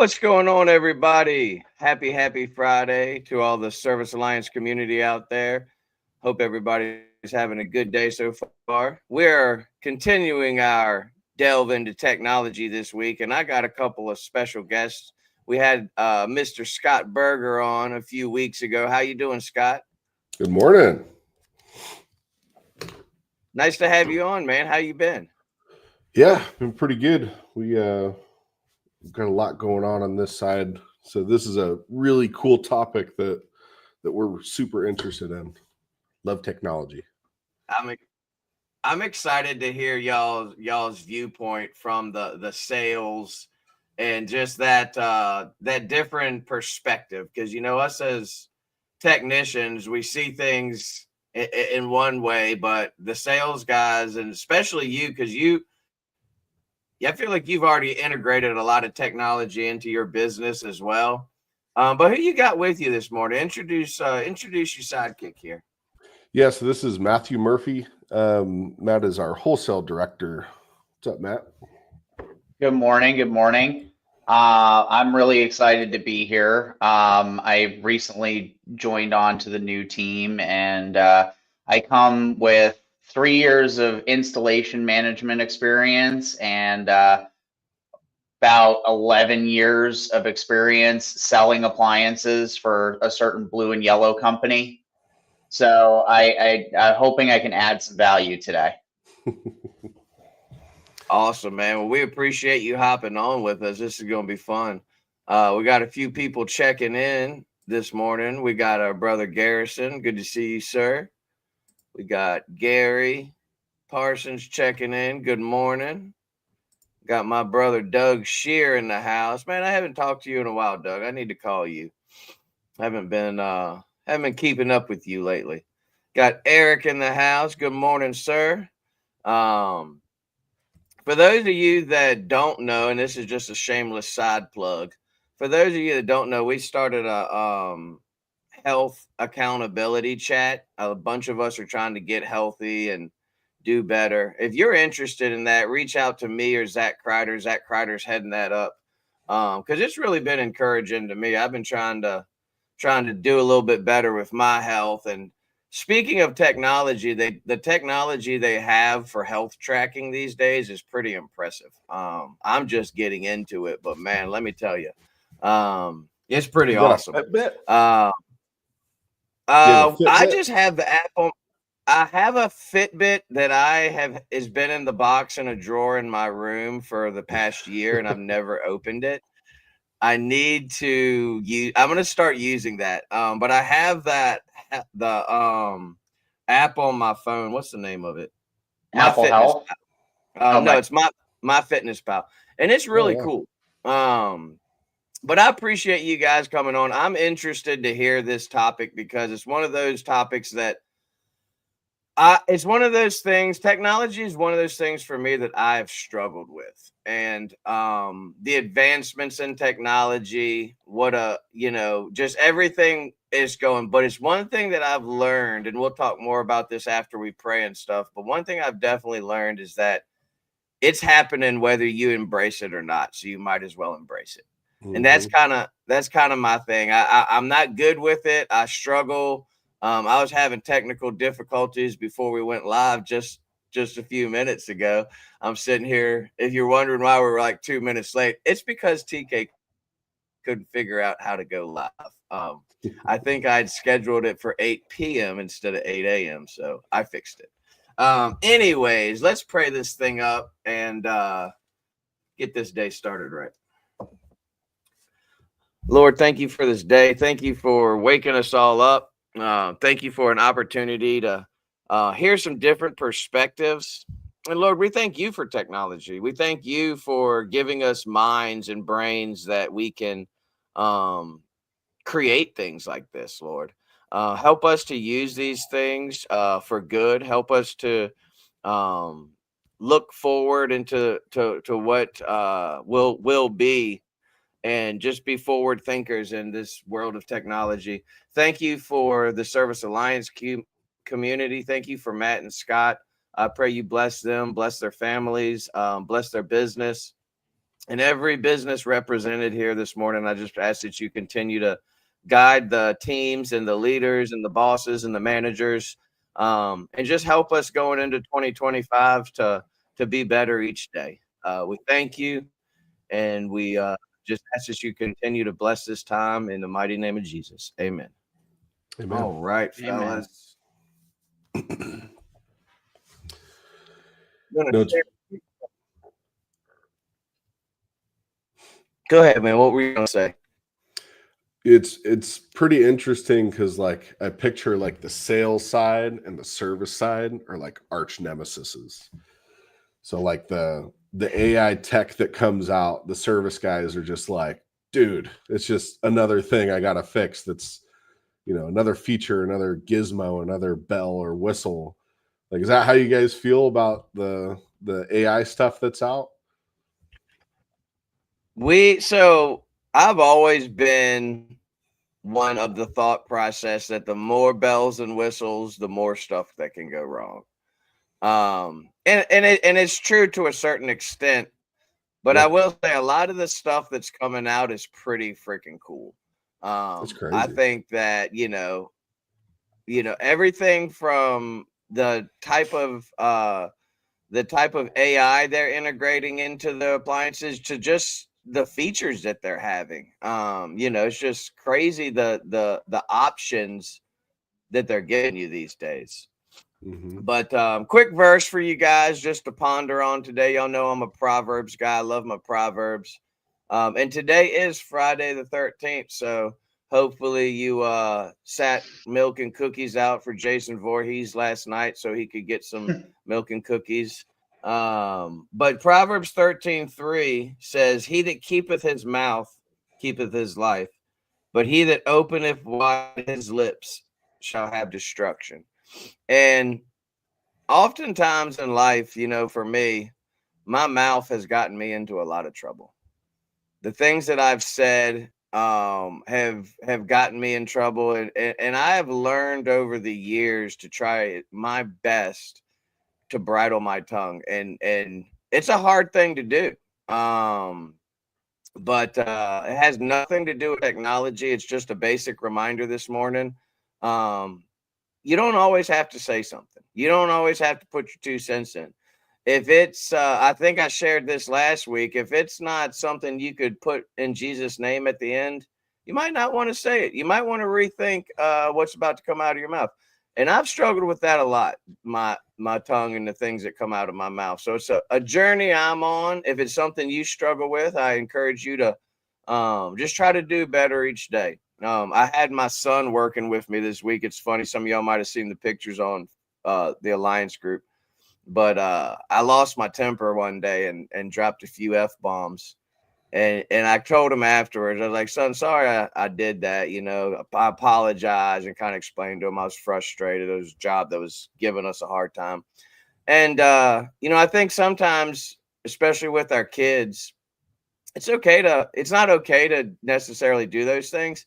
What's going on, everybody? Happy Friday to all the Service Alliance community out there. Hope everybody's having a good day so far. We're continuing our delve into technology this week, and I got a couple of special guests. We had Mr. Scott Berger on a few weeks ago. How you doing, Scott? Good morning. Nice to have you on, man. How you been? Yeah, been pretty good. We got a lot going on this side, so this is a really cool topic that we're super interested in. Love technology. I'm I'm excited to hear y'all's viewpoint from the sales and just that different perspective, because us as technicians, we see things in one way, but the sales guys, and especially you, because I feel like you've already integrated a lot of technology into your business as well. But who you got with you this morning? Introduce your sidekick here. Yeah, so this is Matthew Murphy. Matt is our wholesale director. What's up, Matt? Good morning. Good morning. I'm really excited to be here. I recently joined on to the new team, and I come with 3 years of installation management experience and about 11 years of experience selling appliances for a certain blue and yellow company. So I'm hoping I can add some value today. Awesome, man. Well, we appreciate you hopping on with us. This is going to be fun. We got a few people checking in this morning. We got our brother Garrison. Good to see you, sir. We got Gary Parsons checking in. Good morning. Got my brother Doug Shear in the house. Man, I haven't talked to you in a while, Doug. I need to call you. Haven't been keeping up with you lately. Got Eric in the house. Good morning, sir. For those of you that don't know, and this is just a shameless side plug, for those of you that don't know, we started a health accountability chat. A bunch of us are trying to get healthy and do better. If you're interested in that, reach out to me or Zach Kreider. Zach Kreider's heading that up because it's really been encouraging to me. I've been trying to do a little bit better with my health. And speaking of technology, the technology they have for health tracking these days is pretty impressive. I'm just getting into it, but man, let me tell you, it's pretty awesome. I just have the app on. I have a Fitbit that has been in the box in a drawer in my room for the past year, and I've never opened it. I need to use. I'm going to start using that. But I have the app on my phone. What's the name of it? Apple Health. No, it's my Fitness Pal, and it's really cool. But I appreciate you guys coming on. I'm interested to hear this topic because it's one of those topics that it's one of those things. Technology is one of those things for me that I've struggled with, and the advancements in technology, just everything is going. But it's one thing that I've learned, and we'll talk more about this after we pray and stuff. But one thing I've definitely learned is that it's happening whether you embrace it or not. So you might as well embrace it. Mm-hmm. And that's kind of my thing. I'm not good with it. I struggle. I was having technical difficulties before we went live just a few minutes ago. I'm sitting here. If you're wondering why we were like 2 minutes late, it's because TK couldn't figure out how to go live. I think I'd scheduled it for 8 p.m. instead of 8 a.m. So I fixed it. Anyways, let's pray this thing up and get this day started right. Lord, thank you for this day. Thank you for waking us all up. Thank you for an opportunity to hear some different perspectives. And Lord, we thank you for technology. We thank you for giving us minds and brains that we can create things like this, Lord. Help us to use these things for good. Help us to look forward into what will be, and just be forward thinkers in this world of technology. Thank you for the Service Alliance community. Thank you for Matt and Scott. I pray you bless them, bless their families, bless their business. and every business represented here this morning. I just ask that you continue to guide the teams and the leaders and the bosses and the managers, and just help us going into 2025 to be better each day. We thank you, and we just ask that you continue to bless this time in the mighty name of Jesus. Amen. Amen. All right, Amen. fellas. No, Go ahead, man. What were you gonna say? it's pretty interesting because like I picture like the sales side and the service side are like arch nemesises. So like the AI tech that comes out, the service guys are just like, dude, it's just another thing I gotta fix. That's, you know, another feature, another gizmo, another bell or whistle. Like, is that how you guys feel about the AI stuff that's out? So I've always been one of the thought process that the more bells and whistles, the more stuff that can go wrong. And it's true to a certain extent, but I Yeah, will say a lot of the stuff that's coming out is pretty freaking cool. that's I crazy. think that, everything from the type of AI they're integrating into the appliances to just the features that they're having. It's just crazy the options that they're giving you these days. Mm-hmm. But quick verse for you guys just to ponder on today. Y'all know I'm a Proverbs guy. I love my Proverbs. And today is Friday the 13th. So hopefully you sat milk and cookies out for Jason Voorhees last night so he could get some milk and cookies. But Proverbs 13:3 says, "He that keepeth his mouth keepeth his life, but he that openeth wide his lips shall have destruction." And oftentimes in life, for me, my mouth has gotten me into a lot of trouble. The things that I've said have gotten me in trouble, and I have learned over the years to try my best to bridle my tongue, and it's a hard thing to do. But it has nothing to do with technology. It's just a basic reminder this morning. Um, you don't always have to say something. You don't always have to put your 2 cents in. If it's, I think I shared this last week. If it's not something you could put in Jesus' name at the end, you might not want to say it. You might want to rethink what's about to come out of your mouth. And I've struggled with that a lot, my tongue and the things that come out of my mouth. So it's a journey I'm on. If it's something you struggle with, I encourage you to just try to do better each day. I had my son working with me this week. It's funny. Some of y'all might have seen the pictures on the Alliance group, but I lost my temper one day and dropped a few F-bombs. And I told him afterwards, I was like, son, sorry I did that. I apologize, and kind of explained to him I was frustrated. It was a job that was giving us a hard time. And, I think sometimes, especially with our kids, it's not okay to necessarily do those things,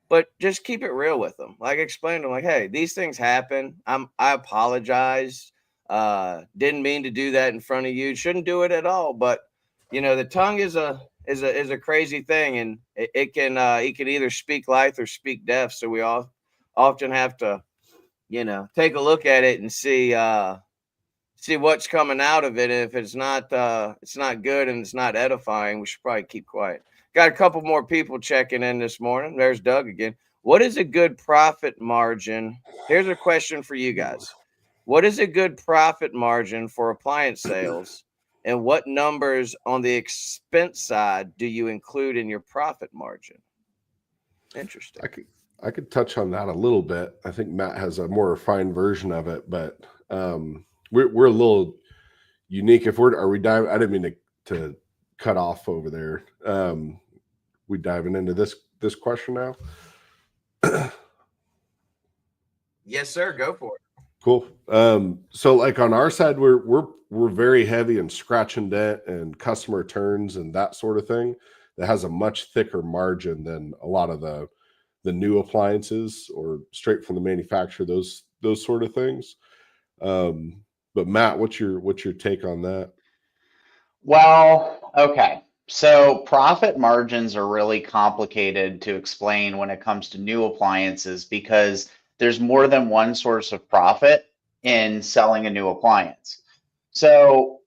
but just keep it real with them. Like, explain to them, like, hey, these things happen. I apologize. Didn't mean to do that in front of you. Shouldn't do it at all. But the tongue is a crazy thing, and it can either speak life or speak death. So we all often have to take a look at it and see what's coming out of it. And if it's not good and it's not edifying, we should probably keep quiet. Got a couple more people checking in this morning. There's Doug again. What is a good profit margin? Here's a question for you guys. What is a good profit margin for appliance sales? And what numbers on the expense side do you include in your profit margin? Interesting. I could touch on that a little bit. I think Matt has a more refined version of it, but we're a little unique. Are we diving? I didn't mean to cut off over there. We diving into this question now? Yes, sir. Go for it. Cool. So like on our side, we're very heavy in scratch and dent and customer returns and that sort of thing. That has a much thicker margin than a lot of the new appliances or straight from the manufacturer. Those sort of things. But Matt, what's your take on that? Well, okay. So profit margins are really complicated to explain when it comes to new appliances because there's more than one source of profit in selling a new appliance. So,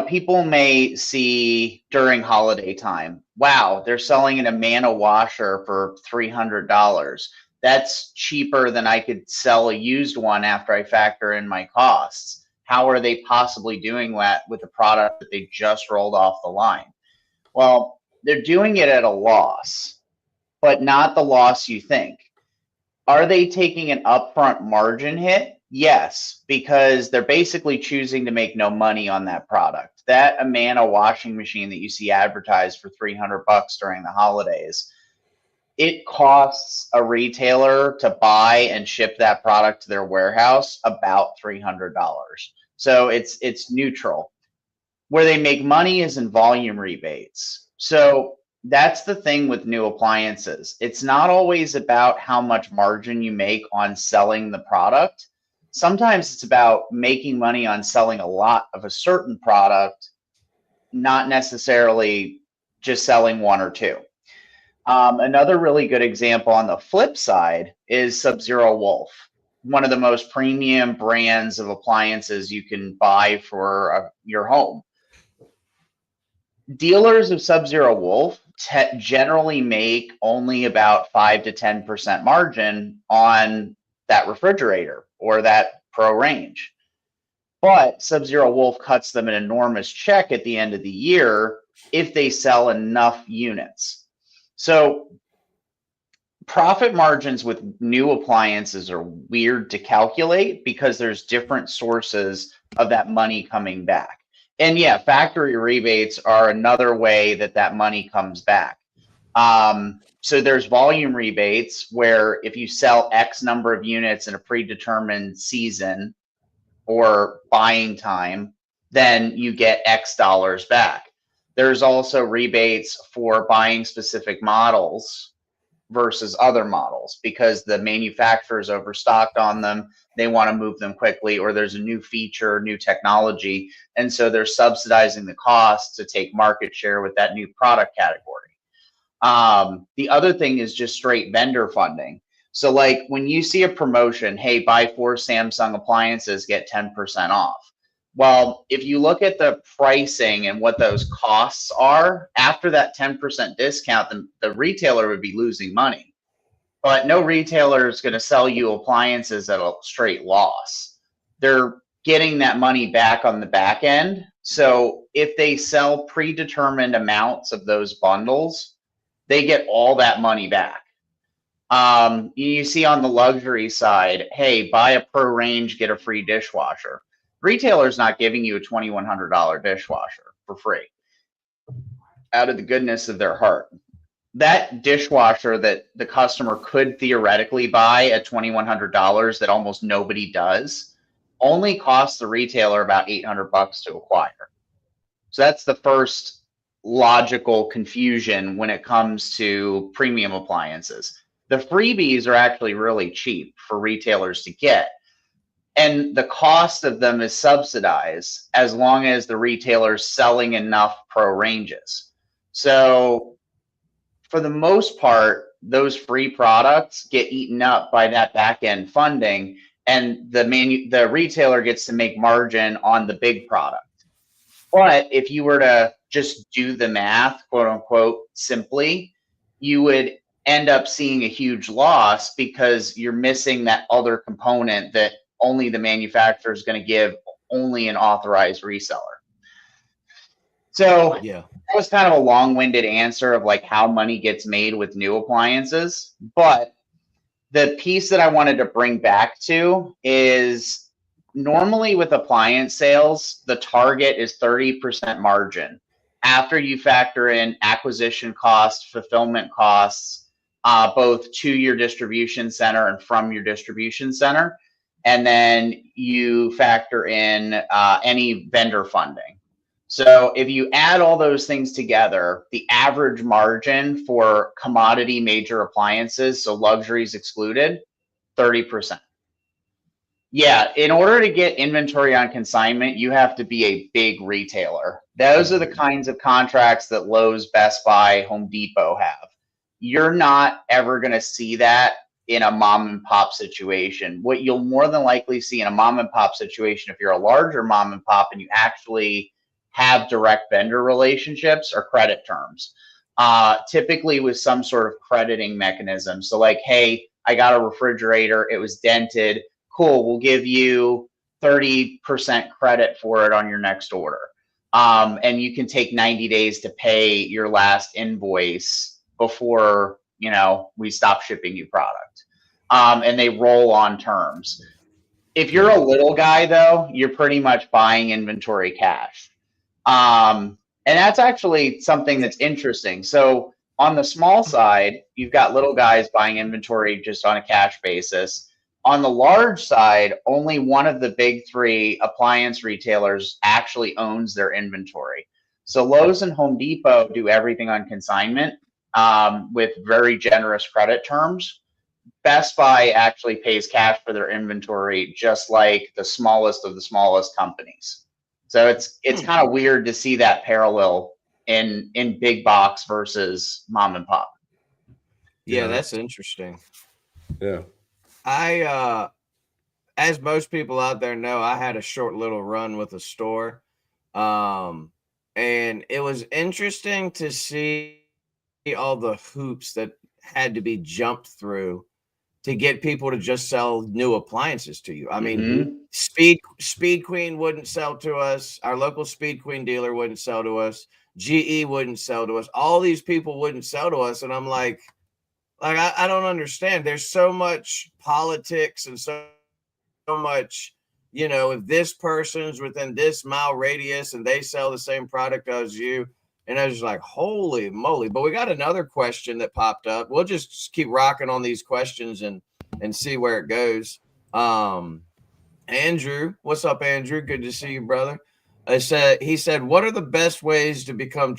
people may see during holiday time, wow, they're selling an Amana washer for $300. That's cheaper than I could sell a used one after I factor in my costs. How are they possibly doing that with a product that they just rolled off the line? Well, they're doing it at a loss, but not the loss you think. Are they taking an upfront margin hit? Yes, because they're basically choosing to make no money on that product. That Amana washing machine that you see advertised for $300 during the holidays, it costs a retailer to buy and ship that product to their warehouse about $300. So it's neutral. Where they make money is in volume rebates. So that's the thing with new appliances. It's not always about how much margin you make on selling the product. Sometimes it's about making money on selling a lot of a certain product, not necessarily just selling one or two. Another really good example on the flip side is Sub-Zero Wolf, one of the most premium brands of appliances you can buy for your home. Dealers of Sub-Zero Wolf generally make only about 5 to 10% margin on that refrigerator or that Pro range. But Sub-Zero Wolf cuts them an enormous check at the end of the year if they sell enough units. So profit margins with new appliances are weird to calculate because there's different sources of that money coming back. And yeah, factory rebates are another way that money comes back. So there's volume rebates where if you sell X number of units in a predetermined season or buying time, then you get X dollars back. There's also rebates for buying specific models versus other models because the manufacturer is overstocked on them. They want to move them quickly, or there's a new feature, new technology, and so they're subsidizing the cost to take market share with that new product category. The other thing is just straight vendor funding. So like when you see a promotion, hey, buy 4 Samsung appliances, get 10% off. Well, if you look at the pricing and what those costs are, after that 10% discount, the retailer would be losing money. But no retailer is going to sell you appliances at a straight loss. They're getting that money back on the back end. So if they sell predetermined amounts of those bundles, they get all that money back. You see on the luxury side, hey, buy a Pro range, get a free dishwasher. Retailer's not giving you a $2,100 dishwasher for free out of the goodness of their heart. That dishwasher that the customer could theoretically buy at $2,100 that almost nobody does only costs the retailer about $800 to acquire. So that's the first logical confusion when it comes to premium appliances. The freebies are actually really cheap for retailers to get. And the cost of them is subsidized as long as the retailer is selling enough Pro ranges. So for the most part, those free products get eaten up by that back end funding, and the retailer gets to make margin on the big product. But if you were to just do the math, quote unquote, simply, you would end up seeing a huge loss because you're missing that other component that only the manufacturer is going to give only an authorized reseller. So yeah, that was kind of a long-winded answer of like how money gets made with new appliances. But the piece that I wanted to bring back to is normally with appliance sales, the target is 30% margin after you factor in acquisition costs, fulfillment costs, both to your distribution center and from your distribution center. And then you factor in any vendor funding. So if you add all those things together, the average margin for commodity major appliances, so luxuries excluded, 30%. Yeah, in order to get inventory on consignment, you have to be a big retailer. Those are the kinds of contracts that Lowe's, Best Buy, Home Depot have. You're not ever going to see that in a mom and pop situation. What you'll more than likely see in a mom and pop situation, if you're a larger mom and pop and you actually have direct vendor relationships, or credit terms, typically with some sort of crediting mechanism. So like, hey, I got a refrigerator, it was dented. Cool, we'll give you 30% credit for it on your next order. And you can take 90 days to pay your last invoice before, we stop shipping you product. And they roll on terms. If you're a little guy, though, you're pretty much buying inventory cash. And that's actually something that's interesting. So on the small side, you've got little guys buying inventory just on a cash basis. On the large side, only one of the big three appliance retailers actually owns their inventory. So Lowe's and Home Depot do everything on consignment with very generous credit terms. Best Buy actually pays cash for their inventory, just like the smallest of the smallest companies. So it's kind of weird to see that parallel in big box versus mom and pop. Yeah, that's interesting. Yeah. As most people out there know, I had a short little run with a store. And it was interesting to see all the hoops that had to be jumped through to get people to just sell new appliances to you. I mean, Speed Queen wouldn't sell to us. Our local Speed Queen dealer wouldn't sell to us. GE wouldn't sell to us. All these people wouldn't sell to us. And I'm like, I don't understand. There's so much politics and so much, if this person's within this mile radius and they sell the same product as you. And I was just like, holy moly. But we got another question that popped up. We'll just keep rocking on these questions and see where it goes. Andrew, what's up, Andrew? Good to see you, brother. He said, what are the best ways to become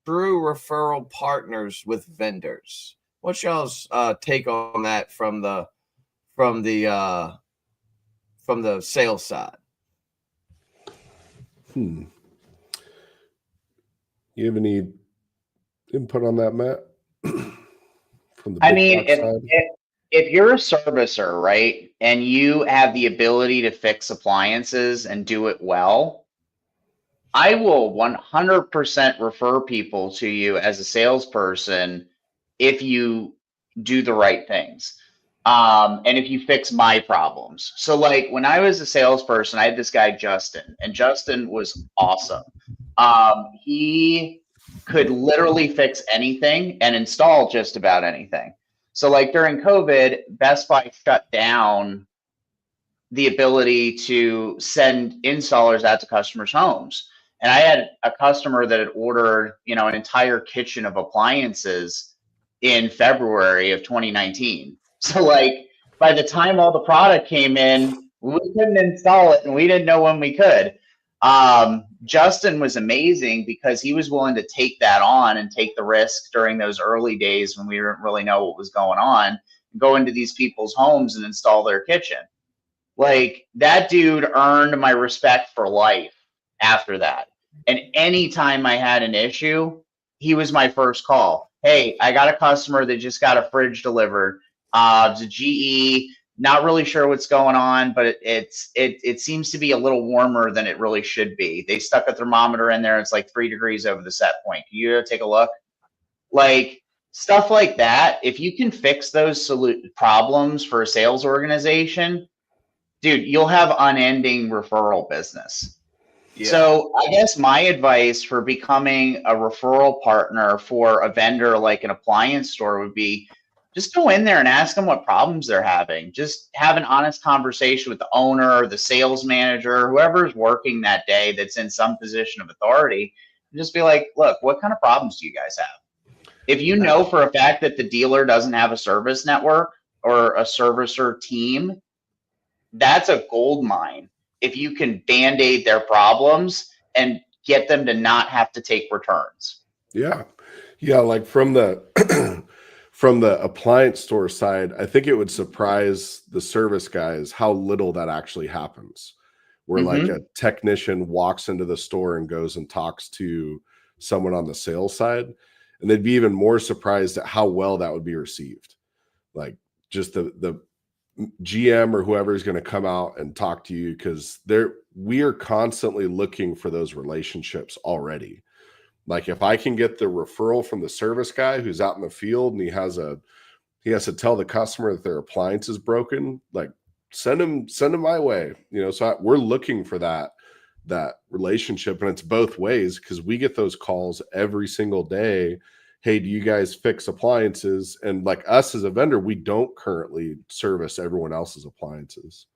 true referral partners with vendors? What's y'all's take on that from the sales side? You have any input on that, Matt? From the if you're a servicer, right, and you have the ability to fix appliances and do it well, I will 100% refer people to you as a salesperson if you do the right things. And if you fix my problems. So like when I was a salesperson, I had this guy, Justin, and Justin was awesome. He could literally fix anything and install just about anything. So like during COVID, Best Buy shut down the ability to send installers out to customers' homes. And I had a customer that had ordered, an entire kitchen of appliances in February of 2019. So like by the time all the product came in, we couldn't install it and we didn't know when we could. Justin was amazing because he was willing to take that on and take the risk during those early days when we didn't really know what was going on, go into these people's homes and install their kitchen. Like that dude earned my respect for life after that. And anytime I had an issue, he was my first call. Hey, I got a customer that just got a fridge delivered. It's a GE. Not really sure what's going on, but it seems to be a little warmer than it really should be. They stuck a thermometer in there. It's like 3 degrees over the set point. Can you take a look? Like stuff like that. If you can fix those problems for a sales organization, dude, you'll have unending referral business. Yeah. So I guess my advice for becoming a referral partner for a vendor like an appliance store would be just go in there and ask them what problems they're having. Just have an honest conversation with the owner, the sales manager, whoever's working that day that's in some position of authority. And just be like, look, what kind of problems do you guys have? If you know for a fact that the dealer doesn't have a service network or a servicer team, that's a gold mine. If you can band-aid their problems and get them to not have to take returns. Yeah. Like from the from the appliance store side, I think it would surprise the service guys how little that actually happens. Where like a technician walks into the store and goes and talks to someone on the sales side, and they'd be even more surprised at how well that would be received. Like just the GM or whoever is going to come out and talk to you, because we are constantly looking for those relationships already. Like if I can get the referral from the service guy who's out in the field and he has to tell the customer that their appliance is broken, like send him my way. So we're looking for that relationship, and it's both ways, because we get those calls every single day. Hey, do you guys fix appliances? And like us as a vendor, we don't currently service everyone else's appliances.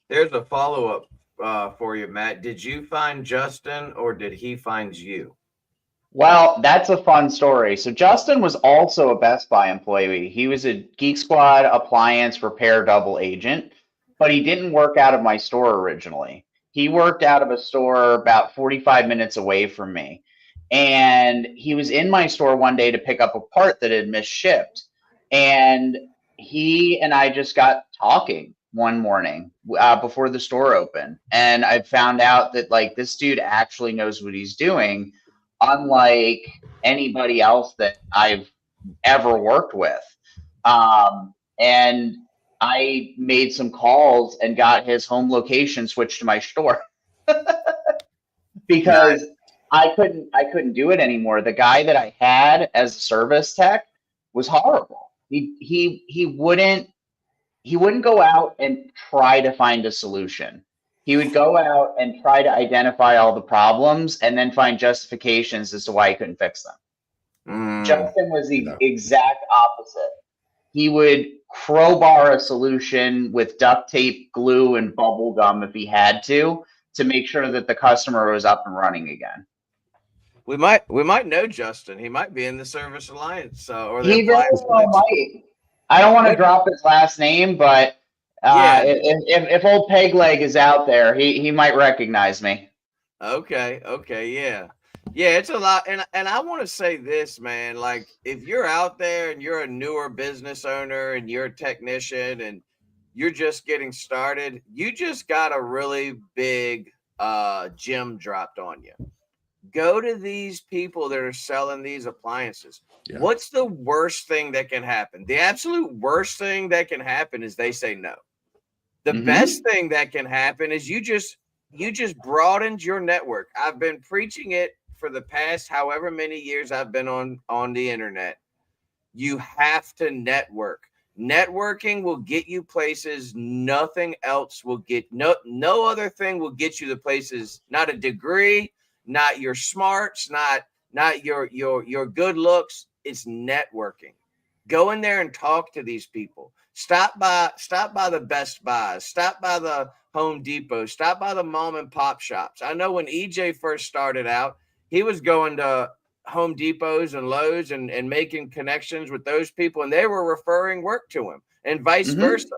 There's a follow-up for you, Matt. Did you find Justin or did he find you? Well, that's a fun story. So Justin was also a Best Buy employee. He was a Geek Squad appliance repair double agent, but he didn't work out of my store originally. He worked out of a store about 45 minutes away from me. And he was in my store one day to pick up a part that had misshipped. And he and I just got talking one morning before the store opened. And I found out that like this dude actually knows what he's doing, unlike anybody else that I've ever worked with. And I made some calls and got his home location switched to my store because I couldn't do it anymore. The guy that I had as a service tech was horrible. He wouldn't go out and try to find a solution. He would go out and try to identify all the problems and then find justifications as to why he couldn't fix them. Justin was the exact opposite. He would crowbar a solution with duct tape, glue, and bubble gum if he had to make sure that the customer was up and running again. We might know Justin. He might be in the Service Alliance or the He very well might. I don't want to drop his last name, but if old Peg Leg is out there, he might recognize me. Okay, yeah, it's a lot, and I want to say this, man. Like, if you're out there and you're a newer business owner and you're a technician and you're just getting started, you just got a really big gem dropped on you. Go to these people that are selling these appliances. Yeah. What's the worst thing that can happen? The absolute worst thing that can happen is they say no. The best thing that can happen is you just broadened your network. I've been preaching it for the past however many years I've been on the internet. You have to network. Networking will get you places nothing else will get. No other thing will get you the places. Not a degree, not your smarts, not your good looks. It's networking. Go in there and talk to these people. Stop by the Best Buys. Stop by the Home Depot. Stop by the mom and pop shops. I know when EJ first started out, he was going to Home Depots and Lowe's and making connections with those people, and they were referring work to him, and vice versa.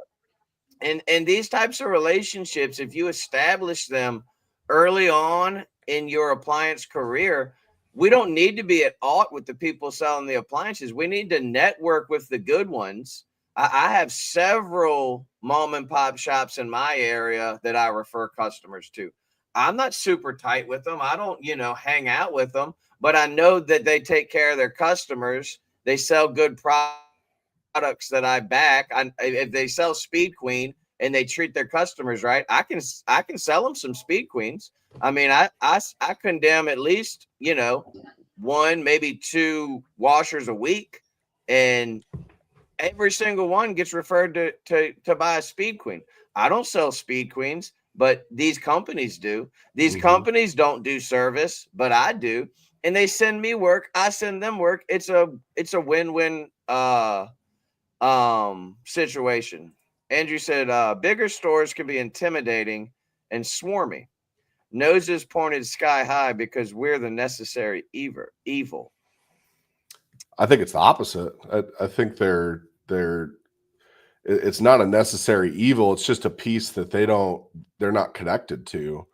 And these types of relationships, if you establish them early on in your appliance career, we don't need to be at aught with the people selling the appliances. We need to network with the good ones. I have several mom and pop shops in my area that I refer customers to. I'm not super tight with them. I don't, hang out with them, but I know that they take care of their customers. They sell good products that I back. If they sell Speed Queen and they treat their customers right, I can sell them some Speed Queens. I mean, I condemn at least, one, maybe two washers a week, and every single one gets referred to buy a Speed Queen. I don't sell Speed Queens, but these companies do. These companies don't do service, but I do. And they send me work. I send them work. It's a win-win situation. Andrew said, bigger stores can be intimidating and swarmy. Noses pointed sky high because we're the necessary evil. I think it's the opposite. I think it's not a necessary evil. It's just a piece that they're not connected to.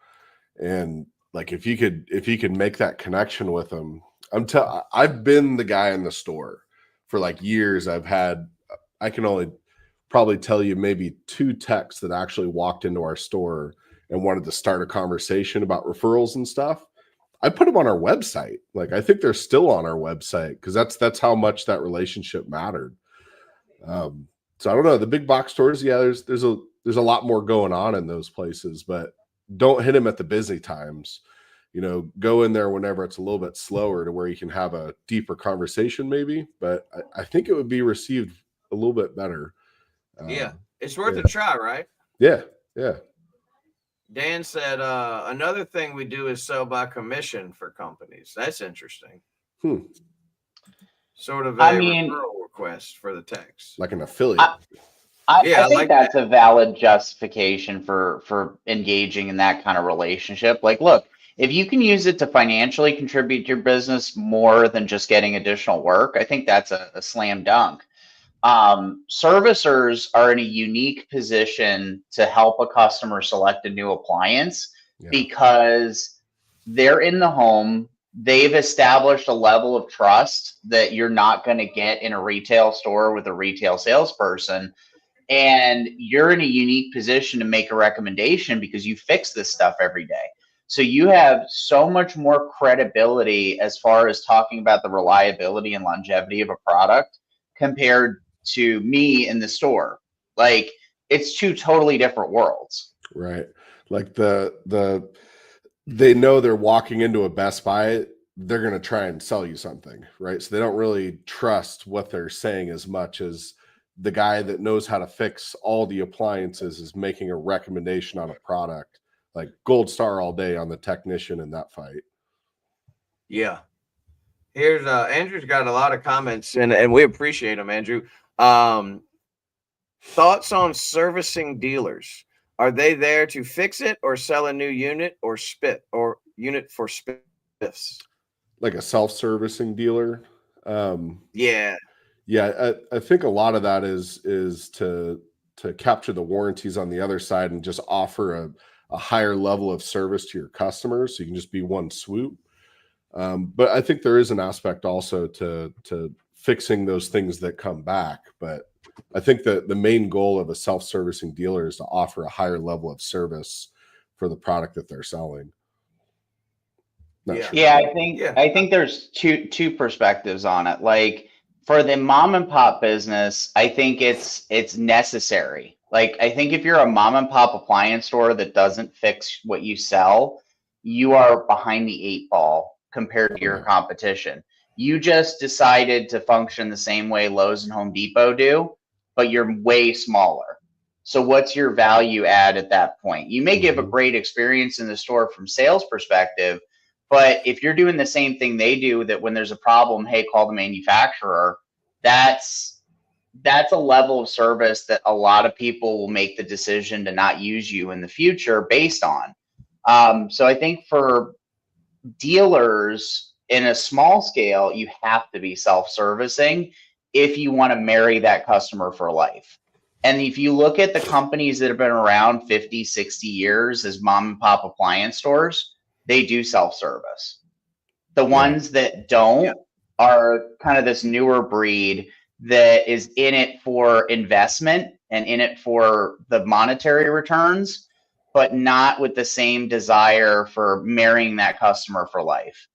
And like, if you could make that connection with them, I've been the guy in the store for like years, I can only probably tell you maybe 2 techs that actually walked into our store and wanted to start a conversation about referrals and stuff. I put them on our website. Like, I think they're still on our website because that's how much that relationship mattered. So I don't know, the big box stores. Yeah, there's a lot more going on in those places, but don't hit them at the busy times. Go in there whenever it's a little bit slower to where you can have a deeper conversation maybe, but I think it would be received a little bit better. Yeah, it's worth a try, right? Yeah. Dan said, another thing we do is sell by commission for companies. That's interesting. Sort of a referral request for the techs. Like an affiliate. I think that's a valid justification for engaging in that kind of relationship. Like, look, if you can use it to financially contribute to your business more than just getting additional work, I think that's a slam dunk. Servicers are in a unique position to help a customer select a new appliance because they're in the home. They've established a level of trust that you're not going to get in a retail store with a retail salesperson. And you're in a unique position to make a recommendation because you fix this stuff every day. So you have so much more credibility as far as talking about the reliability and longevity of a product compared to me in the store. Like, it's 2 totally different worlds. Right. Like they know they're walking into a Best Buy, they're going to try and sell you something, right? So they don't really trust what they're saying as much as the guy that knows how to fix all the appliances is making a recommendation on a product. Like, gold star all day on the technician in that fight. Yeah. Here's Andrew's got a lot of comments and we appreciate them, Andrew. Thoughts on servicing dealers? Are they there to fix it or sell a new unit or unit for spiffs? Like a self-servicing dealer? Yeah. Yeah, I think a lot of that is to capture the warranties on the other side and just offer a higher level of service to your customers, so you can just be one swoop. But I think there is an aspect also to fixing those things that come back. But I think that the main goal of a self-servicing dealer is to offer a higher level of service for the product that they're selling. I think there's two perspectives on it. Like, for the mom and pop business, I think it's necessary. Like, I think if you're a mom and pop appliance store that doesn't fix what you sell, you are behind the 8 ball compared to your competition. You just decided to function the same way Lowe's and Home Depot do, but you're way smaller. So what's your value add at that point? You may give a great experience in the store from sales perspective, but if you're doing the same thing they do, that when there's a problem, hey, call the manufacturer, that's a level of service that a lot of people will make the decision to not use you in the future based on. So I think for dealers in a small scale, you have to be self-servicing if you want to marry that customer for life. And if you look at the companies that have been around 50, 60 years as mom and pop appliance stores, they do self-service. The ones that don't are kind of this newer breed that is in it for investment and in it for the monetary returns, but not with the same desire for marrying that customer for life.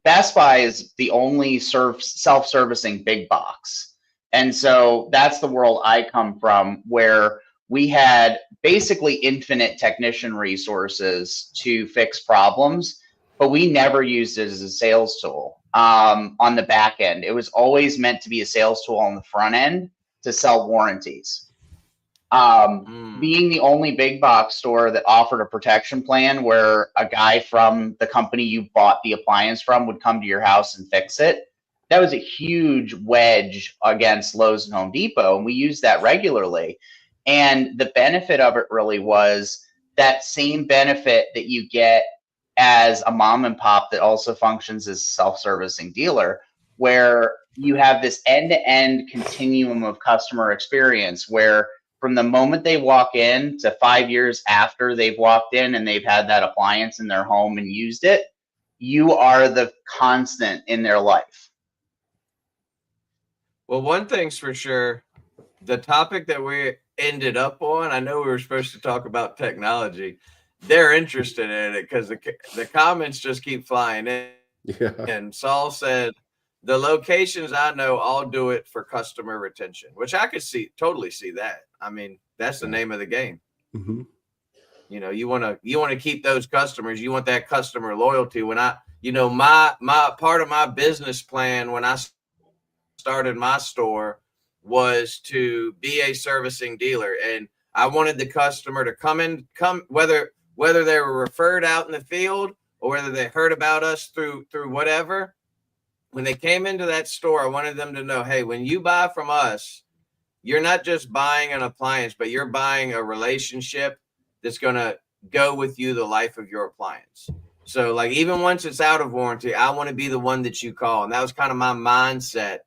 Best Buy is the only self-servicing big box. And so that's the world I come from, where we had basically infinite technician resources to fix problems, but we never used it as a sales tool on the back end. It was always meant to be a sales tool on the front end to sell warranties. Being the only big box store that offered a protection plan where a guy from the company you bought the appliance from would come to your house and fix it, that was a huge wedge against Lowe's and Home Depot, and we used that regularly. And the benefit of it really was that same benefit that you get as a mom and pop that also functions as a self-servicing dealer, where you have this end-to-end continuum of customer experience where from the moment they walk in to 5 years after they've walked in and they've had that appliance in their home and used it, you are the constant in their life. Well, one thing's for sure, the topic that we ended up on, I know we were supposed to talk about technology. They're interested in it because the comments just keep flying in. Yeah. And Saul said, the locations I know all do it for customer retention, which I could totally see that. I mean, that's the name of the game. Mm-hmm. You know, you want to keep those customers. You want that customer loyalty. When my part of my business plan when I started my store was to be a servicing dealer, and I wanted the customer to come whether they were referred out in the field or whether they heard about us through whatever. When they came into that store, I wanted them to know, hey, when you buy from us, you're not just buying an appliance, but you're buying a relationship that's going to go with you the life of your appliance. So like, even once it's out of warranty, I want to be the one that you call. And that was kind of my mindset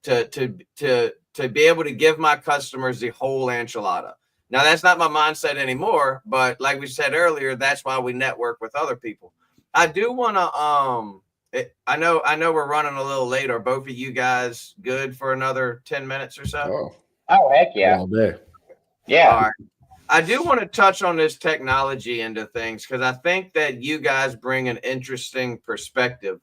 to be able to give my customers the whole enchilada. Now, that's not my mindset anymore, but like we said earlier, that's why we network with other people. I do want to, I know we're running a little late. Are both of you guys good for another 10 minutes or so? Oh, heck yeah. All day. Yeah. All right. I do want to touch on this technology into things because I think that you guys bring an interesting perspective.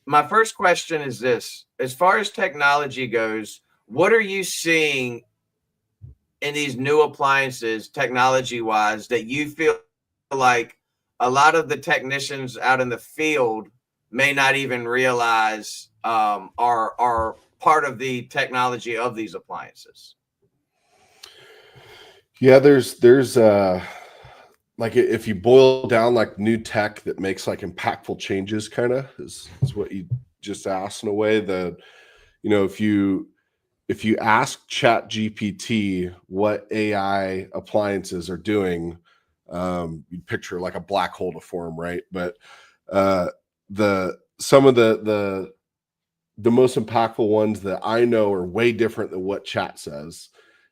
My first question is this: as far as technology goes, what are you seeing in these new appliances, technology-wise, that you feel like a lot of the technicians out in the field may not even realize are part of the technology of these appliances? Yeah, there's like, if you boil down like new tech that makes like impactful changes, kind of is what you just asked in a way. If you ask Chat GPT what AI appliances are doing, you picture like a black hole to form, right? But some of the most impactful ones that I know are way different than what Chat says.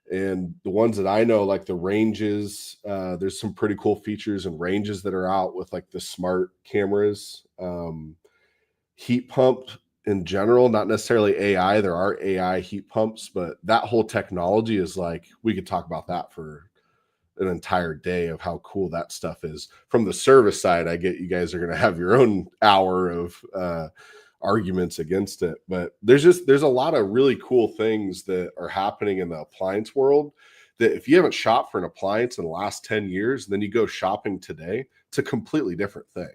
And the ones that I know, like the ranges, there's some pretty cool features and ranges that are out with like the smart cameras, heat pump in general, not necessarily AI. There are AI heat pumps, but that whole technology is like, we could talk about that for an entire day of how cool that stuff is. From the service side, I get you guys are going to have your own hour of arguments against it, but there's a lot of really cool things that are happening in the appliance world that if you haven't shopped for an appliance in the last 10 years, then you go shopping today, it's a completely different thing.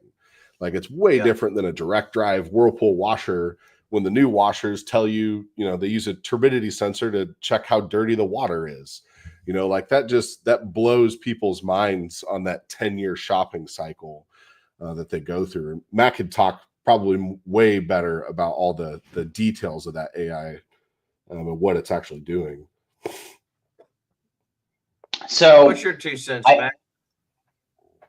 Like, it's way different than a direct drive Whirlpool washer, when the new washers tell you, they use a turbidity sensor to check how dirty the water is. Like that blows people's minds on that 10-year shopping cycle that they go through. And Matt could talk probably way better about all the details of that AI and what it's actually doing. So what's your 2 cents, Matt?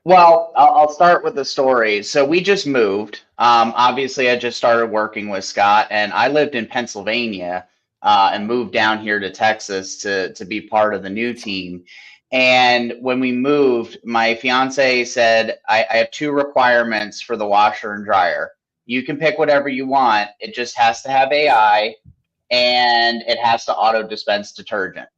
Well, I'll start with the story. So we just moved. Obviously, I just started working with Scott, and I lived in Pennsylvania and moved down here to Texas to be part of the new team. And when we moved, my fiance said, I have 2 requirements for the washer and dryer. You can pick whatever you want. It just has to have AI, and it has to auto dispense detergent.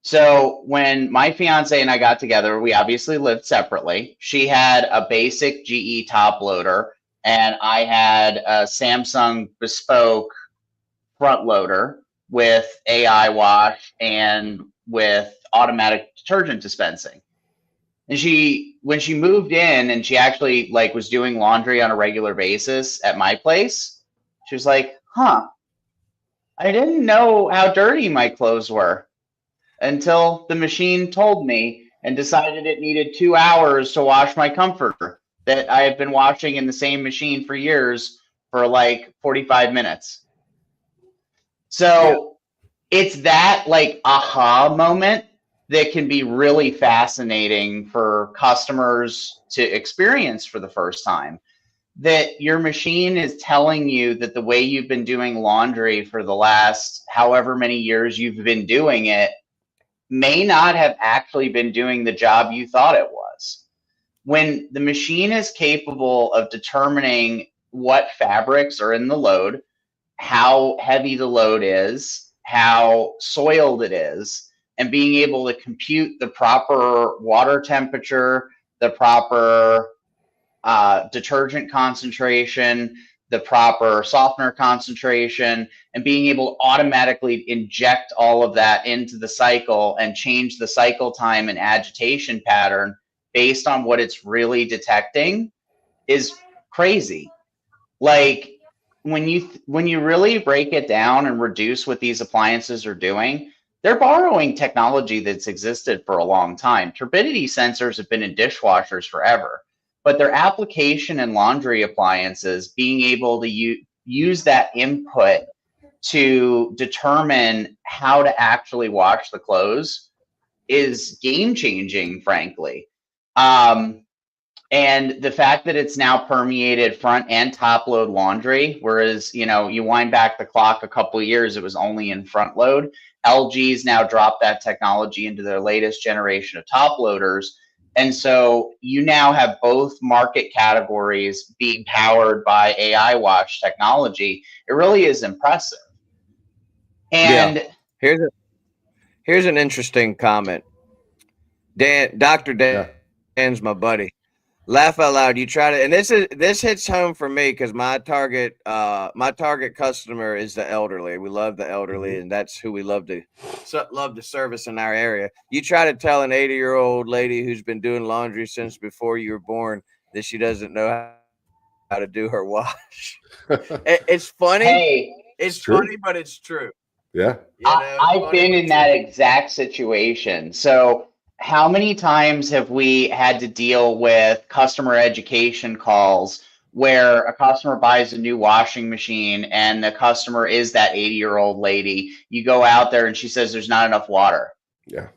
So when my fiance and I got together, we obviously lived separately. She had a basic GE top loader, and I had a Samsung bespoke front loader with AI wash and with automatic detergent dispensing. And when she moved in and she actually was doing laundry on a regular basis at my place, she was like, I didn't know how dirty my clothes were until the machine told me and decided it needed 2 hours to wash my comforter that I have been washing in the same machine for years for 45 minutes. So it's that aha moment that can be really fascinating for customers to experience for the first time. That your machine is telling you that the way you've been doing laundry for the last however many years you've been doing it may not have actually been doing the job you thought it was. When the machine is capable of determining what fabrics are in the load, how heavy the load is, how soiled it is, and being able to compute the proper water temperature, the proper detergent concentration, the proper softener concentration, and being able to automatically inject all of that into the cycle and change the cycle time and agitation pattern based on what it's really detecting is crazy. Like when you really break it down and reduce what these appliances are doing, they're borrowing technology that's existed for a long time. Turbidity sensors have been in dishwashers forever, but their application in laundry appliances, being able to use that input to determine how to actually wash the clothes is game changing, frankly. And the fact that it's now permeated front and top load laundry, whereas, you wind back the clock a couple of years, it was only in front load. LG's now dropped that technology into their latest generation of top loaders. And so you now have both market categories being powered by AI wash technology. It really is impressive. And here's an interesting comment. Dr. Dan's my buddy. Laugh out loud. You try to, and this hits home for me because my target customer is the elderly. We love the elderly, and that's who we love to service in our area. You try to tell an 80-year-old lady who's been doing laundry since before you were born that she doesn't know how to do her wash. It's funny. Hey, it's funny, but it's true. Yeah. I've been in that exact situation. So how many times have we had to deal with customer education calls where a customer buys a new washing machine and the customer is that 80-year-old lady? You go out there and she says there's not enough water. Yeah.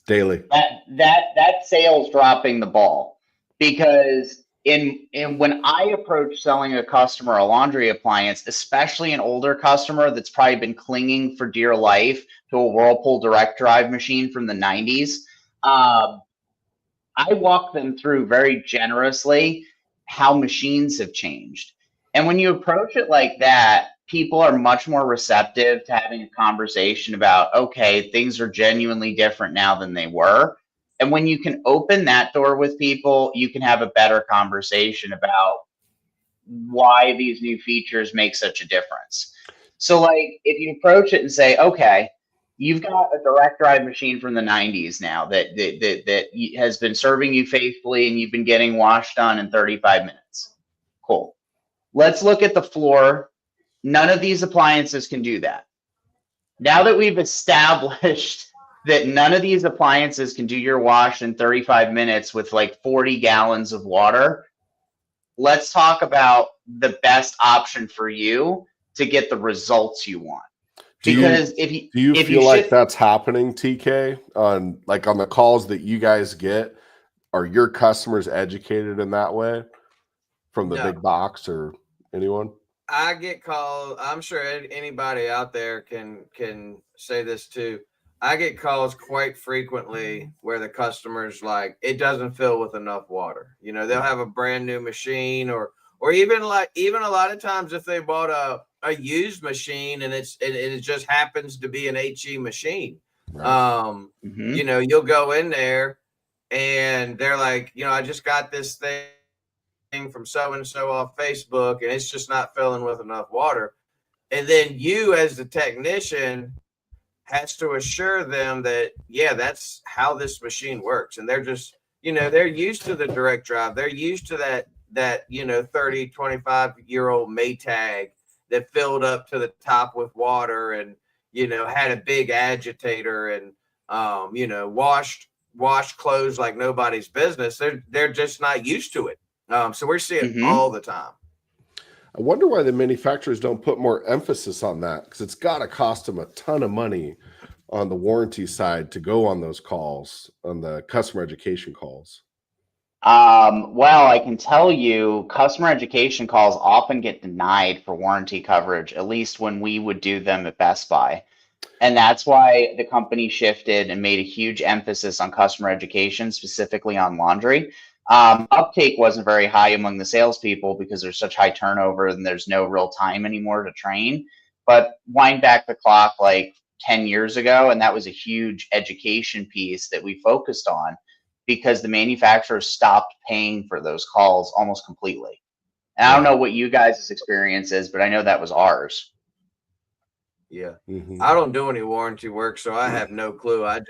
Daily. That sales dropping the ball, because when I approach selling a customer a laundry appliance, especially an older customer that's probably been clinging for dear life to a Whirlpool direct drive machine from the 90s, I walk them through very generously how machines have changed. And when you approach it like that, people are much more receptive to having a conversation about, okay, things are genuinely different now than they were. And when you can open that door with people, you can have a better conversation about why these new features make such a difference. So like if you approach it and say, okay, you've got a direct drive machine from the 90s now that has been serving you faithfully and you've been getting washed done in 35 minutes. Cool. Let's look at the floor. None of these appliances can do that. Now that we've established that none of these appliances can do your wash in 35 minutes with like 40 gallons of water, let's talk about the best option for you to get the results you want. Because do you feel like that's happening, TK, on the calls that you guys get? Are your customers educated in that way from the big box or anyone? I get calls. I'm sure anybody out there can say this too. I get calls quite frequently where the customer's like, it doesn't fill with enough water. They'll have a brand new machine or even a lot of times if they bought a used machine and it just happens to be an HE machine. Right. You'll go in there and they're like, I just got this thing from so-and-so off Facebook and it's just not filling with enough water. And then you as the technician has to assure them that, that's how this machine works. And they're just, they're used to the direct drive. They're used to that 30, 25-year-old Maytag that filled up to the top with water and, had a big agitator and, washed clothes like nobody's business. They're just not used to it. So we're seeing it all the time. I wonder why the manufacturers don't put more emphasis on that, because it's got to cost them a ton of money on the warranty side to go on those calls, on the customer education calls. Well, I can tell you customer education calls often get denied for warranty coverage, at least when we would do them at Best Buy. And that's why the company shifted and made a huge emphasis on customer education, specifically on laundry, Uptake wasn't very high among the salespeople because there's such high turnover and there's no real time anymore to train. But wind back the clock like 10 years ago, and that was a huge education piece that we focused on because the manufacturers stopped paying for those calls almost completely. And I don't know what you guys' experience is, but I know that was ours. Yeah. I don't do any warranty work, so I have no clue. I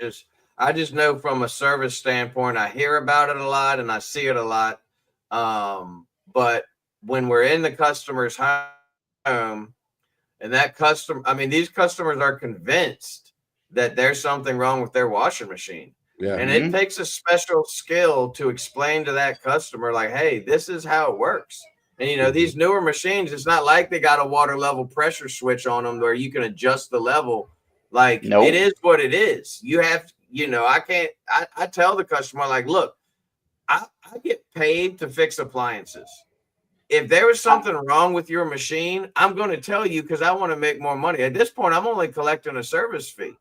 just know from a service standpoint, I hear about it a lot and I see it a lot. But when we're in the customer's home and that customer, I mean, these customers are convinced that there's something wrong with their washing machine. Yeah. And it takes a special skill to explain to that customer, like, hey, this is how it works. And, you know, these newer machines, it's not like they got a water level pressure switch on them where you can adjust the level. Like, it is what it is. You have, you know, I tell the customer, like, look, I get paid to fix appliances. If there was something wrong with your machine, I'm going to tell you because I want to make more money. At this point, I'm only collecting a service fee.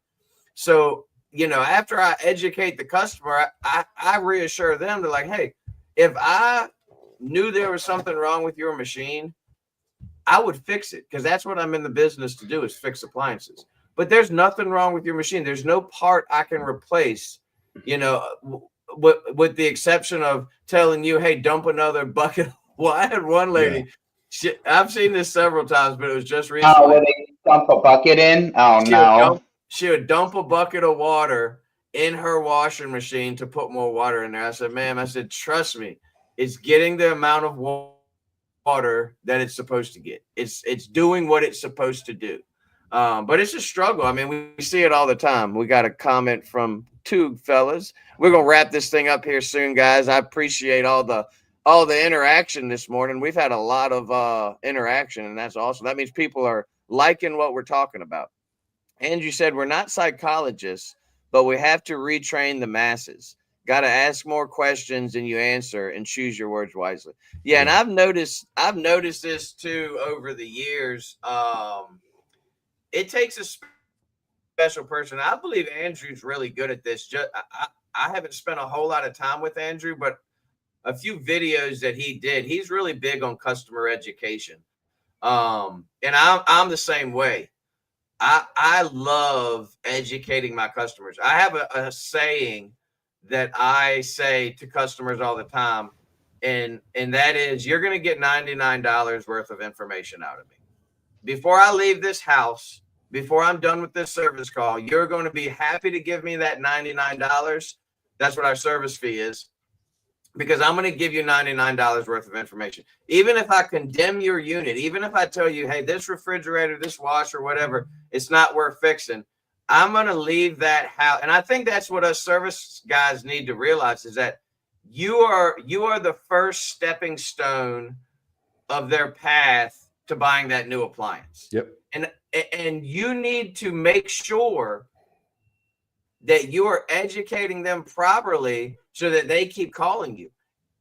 So, you know, after I educate the customer, I reassure them. They're like, hey, if I knew there was something wrong with your machine, I would fix it because that's what I'm in the business to do is fix appliances. But there's nothing wrong with your machine. There's no part I can replace, you know, with the exception of telling you, hey, dump another bucket. Well, I had one lady, I've seen this several times, but it was just recently. Oh, where they dump a bucket in? Oh, no. She would dump a bucket of water in her washing machine to put more water in there. I said, ma'am, I said, trust me, it's getting the amount of water that it's supposed to get. It's doing what it's supposed to do. But it's a struggle. I mean, we see it all the time. We got a comment from two fellas. We're going to wrap this thing up here soon, guys. I appreciate all the interaction this morning. We've had a lot of interaction, and that's awesome. That means people are liking what we're talking about. Andrew said, we're not psychologists, but we have to retrain the masses. Got to ask more questions than you answer and choose your words wisely. Yeah, and I've noticed this too over the years. It takes a special person. I believe Andrew's really good at this. I haven't spent a whole lot of time with Andrew, but a few videos that he did, he's really big on customer education. And I'm the same way. I love educating my customers. I have a saying that I say to customers all the time, and that is, you're going to get $99 worth of information out of me. Before I leave this house, before I'm done with this service call, you're going to be happy to give me that $99. That's what our service fee is, because I'm going to give you $99 worth of information. Even if I condemn your unit, even if I tell you, hey, this refrigerator, this washer, whatever, it's not worth fixing, I'm going to leave that house. And I think that's what us service guys need to realize, is that you are the first stepping stone of their path to buying that new appliance. Yep. And you need to make sure that you are educating them properly so that they keep calling you.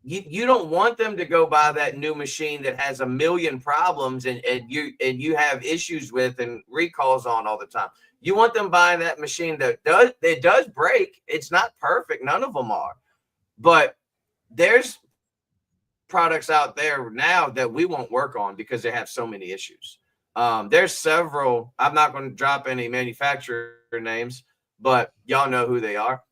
You don't want them to go buy that new machine that has a million problems and you have issues with and recalls on all the time. You want them buying that machine that does break. It's not perfect. None of them are. But there's products out there now that we won't work on because they have so many issues. There's several. I'm not going to drop any manufacturer names, but y'all know who they are.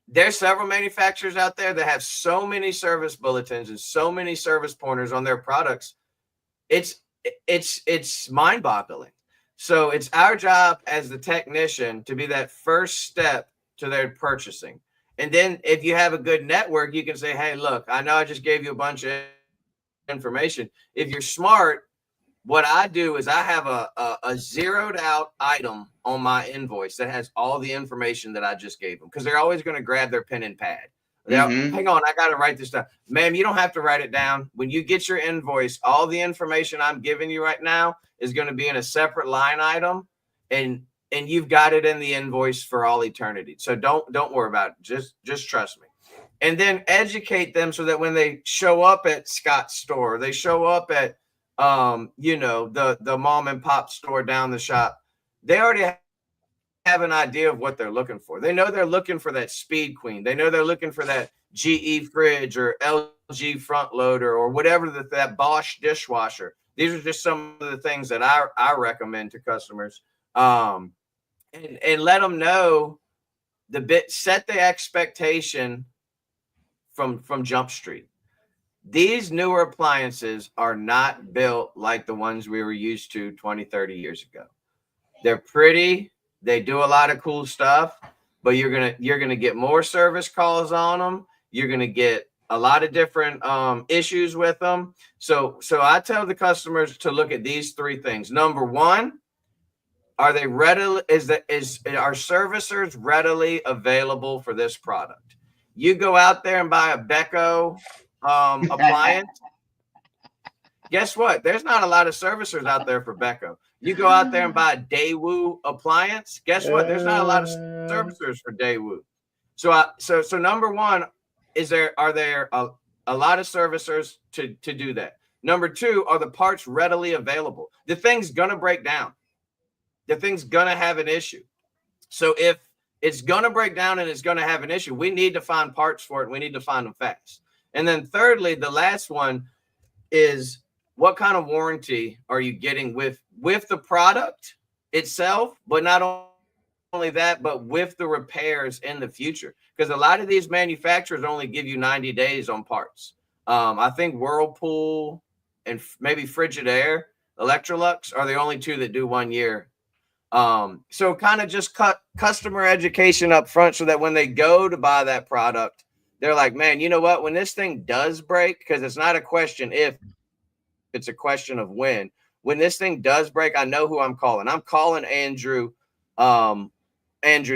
There's several manufacturers out there that have so many service bulletins and so many service pointers on their products. It's mind-boggling. So it's our job as the technician to be that first step to their purchasing. And then if you have a good network, you can say, hey, look, I know I just gave you a bunch of information. If you're smart, what I do is I have a zeroed out item on my invoice that has all the information that I just gave them, because they're always going to grab their pen and pad. Hang on, I got to write this down. Ma'am, you don't have to write it down. When you get your invoice, all the information I'm giving you right now is going to be in a separate line item, and you've got it in the invoice for all eternity. So don't worry about it. Just trust me. And then educate them so that when they show up at Scott's store, they show up at the mom and pop store down the shop, they already have an idea of what they're looking for. They know they're looking for that Speed Queen. They know they're looking for that GE fridge or LG front loader or whatever, that Bosch dishwasher. These are just some of the things that I recommend to customers. And let them know set the expectation from Jump Street. These newer appliances are not built like the ones we were used to 20, 30 years ago. They're pretty. They do a lot of cool stuff, but you're gonna get more service calls on them. You're gonna get a lot of different issues with them. So I tell the customers to look at these three things. Number one, are they readily? Are servicers readily available for this product? You go out there and buy a Beko appliance. Guess what? There's not a lot of servicers out there for Beko. You go out there and buy a Daewoo appliance. Guess what? There's not a lot of servicers for Daewoo. So number one, are there a lot of servicers to do that? Number two, are the parts readily available? The thing's gonna break down. The thing's gonna have an issue. So if it's gonna break down and it's gonna have an issue, we need to find parts for it. We need to find them fast. And then thirdly, the last one is, what kind of warranty are you getting with the product itself, but not only that, but with the repairs in the future? Because a lot of these manufacturers only give you 90 days on parts. I think Whirlpool and maybe Frigidaire, Electrolux are the only two that do 1 year. So kind of just cut customer education up front so that when they go to buy that product, they're like, man, you know what? When this thing does break, because it's not a question if, it's a question of when. When this thing does break, I know who I'm calling. I'm calling Andrew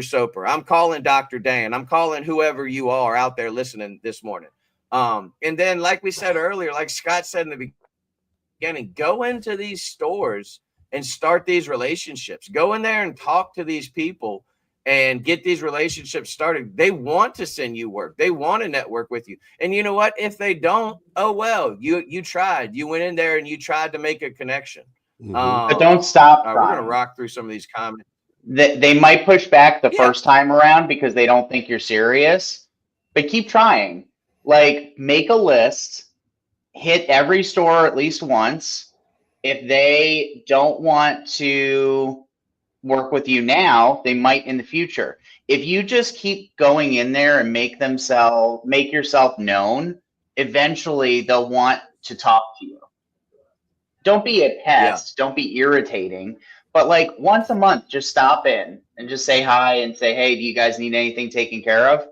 Soper. I'm calling Dr. Dan. I'm calling whoever you are out there listening this morning. And then, like we said earlier, like Scott said in the beginning, go into these stores and start these relationships. Go in there and talk to these people and get these relationships started. They want to send you work. They want to network with you. And you know what? If they don't, oh, well, you tried. You went in there and you tried to make a connection. But don't stop. We're going to rock through some of these comments. They might push back the first time around because they don't think you're serious, but keep trying. Like, make a list, hit every store at least once. If they don't want to work with you now, they might in the future. If you just keep going in there and make yourself known, eventually they'll want to talk to you. Don't be a pest. Don't be irritating. But like once a month, just stop in and just say hi and say, hey, do you guys need anything taken care of?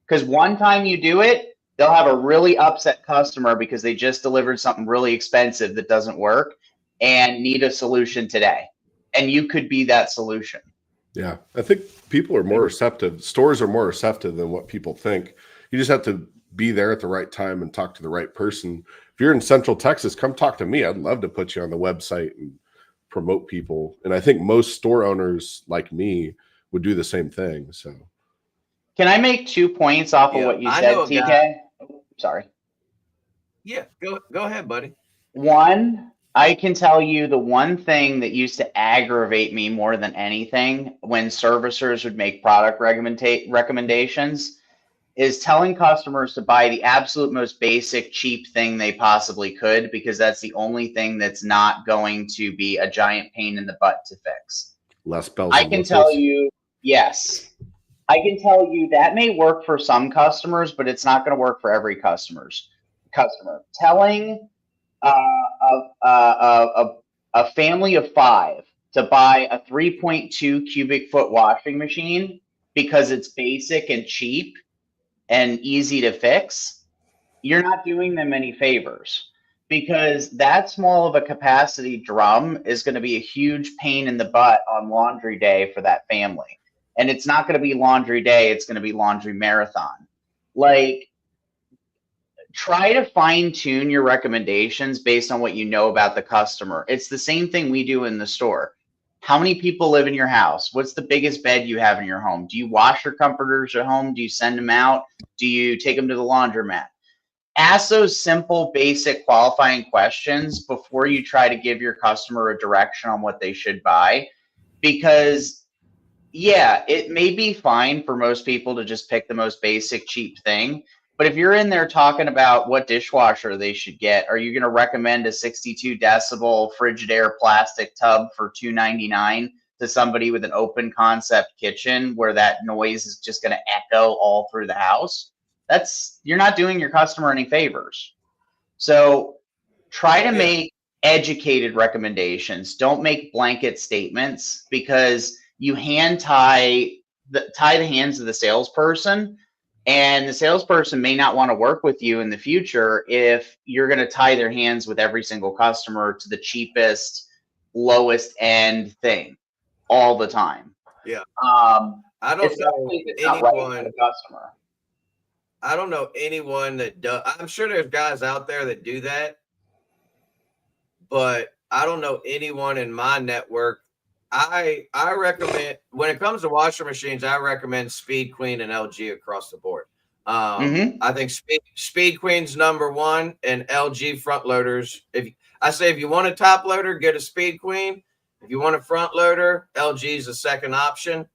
Because one time you do it, they'll have a really upset customer because they just delivered something really expensive that doesn't work and need a solution today. And you could be that solution. Yeah, I think people are more receptive. Stores are more receptive than what people think. You just have to be there at the right time and talk to the right person. If you're in Central Texas, come talk to me. I'd love to put you on the website and promote people. And I think most store owners like me would do the same thing. So, can I make 2 points off of what you said, TK? Sorry. Yeah, go ahead, buddy. One, I can tell you the one thing that used to aggravate me more than anything when servicers would make product recommendations is telling customers to buy the absolute most basic, cheap thing they possibly could, because that's the only thing that's not going to be a giant pain in the butt to fix. Less bells I can tell you, yes. I can tell you that may work for some customers, but it's not going to work for every customer. Telling a family of 5 to buy a 3.2 cubic foot washing machine because it's basic and cheap and easy to fix, you're not doing them any favors, because that small of a capacity drum is going to be a huge pain in the butt on laundry day for that family. And it's not going to be laundry day, it's going to be laundry marathon. Like, try to fine tune your recommendations based on what you know about the customer. It's the same thing we do in the store. How many people live in your house? What's the biggest bed you have in your home? Do you wash your comforters at home? Do you send them out? Do you take them to the laundromat? Ask those simple, basic qualifying questions before you try to give your customer a direction on what they should buy, because yeah, it may be fine for most people to just pick the most basic, cheap thing. But if you're in there talking about what dishwasher they should get, are you going to recommend a 62 decibel Frigidaire plastic tub for $2.99 to somebody with an open concept kitchen where that noise is just going to echo all through the house? You're not doing your customer any favors. So try to make educated recommendations. Don't make blanket statements, because you tie the hands of the salesperson, and the salesperson may not want to work with you in the future if you're going to tie their hands with every single customer to the cheapest, lowest end thing all the time. Yeah. I don't know anyone. Right, the customer. I don't know anyone that does. I'm sure there's guys out there that do that, but I don't know anyone in my network. I recommend, when it comes to washer machines, I recommend Speed Queen and LG across the board. I think Speed Queen's number one, and LG front loaders. If you want a top loader, get a Speed Queen. If you want a front loader, LG is a second option.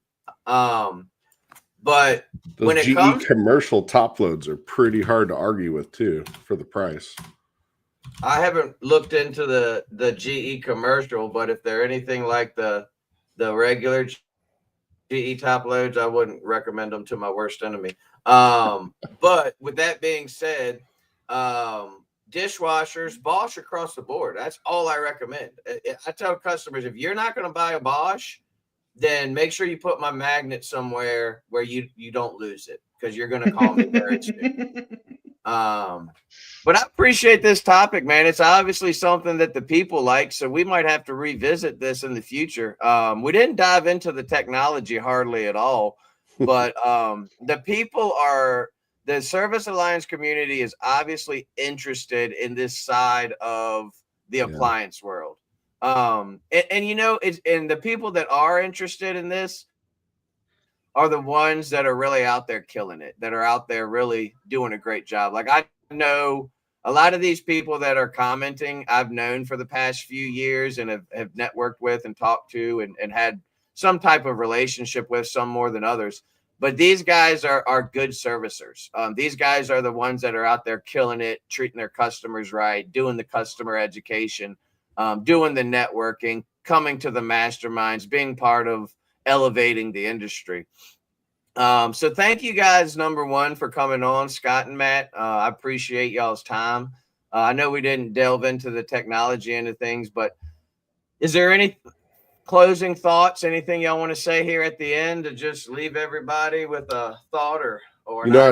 But those when it GE comes, commercial top loads are pretty hard to argue with too for the price. I haven't looked into the GE commercial, but if they're anything like the regular GE top loads, I wouldn't recommend them to my worst enemy. But with that being said, dishwashers, Bosch across the board. That's all I recommend. I tell customers, if you're not going to buy a Bosch, then make sure you put my magnet somewhere where you don't lose it, because you're going to call me very soon. But I appreciate this topic, man. It's obviously something that the people like, so we might have to revisit this in the future. We didn't dive into the technology hardly at all, but the Service Alliance community is obviously interested in this side of the appliance world. And the people that are interested in this are the ones that are really out there killing it, that are out there really doing a great job. Like, I know a lot of these people that are commenting, I've known for the past few years and have networked with and talked to and had some type of relationship with, some more than others. But these guys are good servicers. These guys are the ones that are out there killing it, treating their customers right, doing the customer education, doing the networking, coming to the masterminds, being part of elevating the industry. So thank you guys, number one, for coming on, Scott and Matt. I appreciate y'all's time. I know we didn't delve into the technology end of things, but is there any closing thoughts, anything y'all want to say here at the end to just leave everybody with a thought or idea?